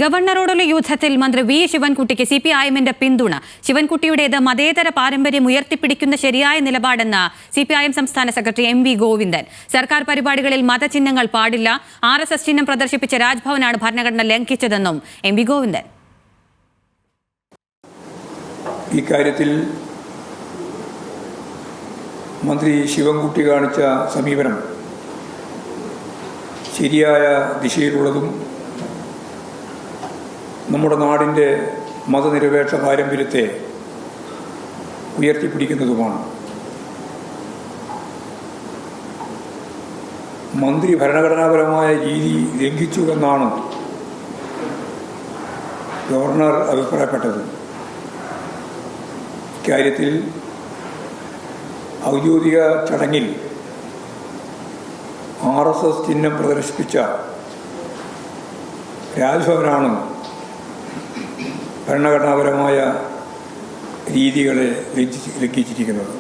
ഗവർണറോടുള്ള യുദ്ധത്തിൽ മന്ത്രി വി ശിവൻകുട്ടിക്ക് സിപിഐഎമ്മിന്റെ പിന്തുണ. ശിവൻകുട്ടിയുടേത് മതേതര പാരമ്പര്യം ഉയർത്തിപ്പിടിക്കുന്ന ശരിയായ നിലപാടെന്ന് സിപിഐഎം സംസ്ഥാന സെക്രട്ടറി എം വി ഗോവിന്ദൻ. സർക്കാർ പരിപാടികളിൽ മതചിഹ്നങ്ങൾ പാടില്ല. RSS ചിഹ്നം പ്രദർശിപ്പിച്ച രാജ്ഭവനാണ് ഭരണഘടന ലംഘിച്ചതെന്നും എം വി ഗോവിന്ദൻ. ഇക്കാര്യത്തിൽ മന്ത്രി ശിവൻകുട്ടി കാണിച്ച സമീപനം ശരിയായ ദിശയിലുള്ളതും നമ്മുടെ നാടിൻ്റെ മതനിരപേക്ഷ പാരമ്പര്യത്തെ ഉയർത്തിപ്പിടിക്കുന്നതുമാണ്. മന്ത്രി ഭരണഘടനാപരമായ രീതി ലംഘിച്ചുവെന്നാണ് ഗവർണർ അഭിപ്രായപ്പെട്ടത്. ഇക്കാര്യത്തിൽ ഔദ്യോഗിക ചടങ്ങിൽ RSS ചിഹ്നം പ്രദർശിപ്പിച്ച രാജ്ഭവനാണ് ഭരണഘടനാപരമായ രീതികളെ ലംഘിച്ചിരിക്കുന്നത്.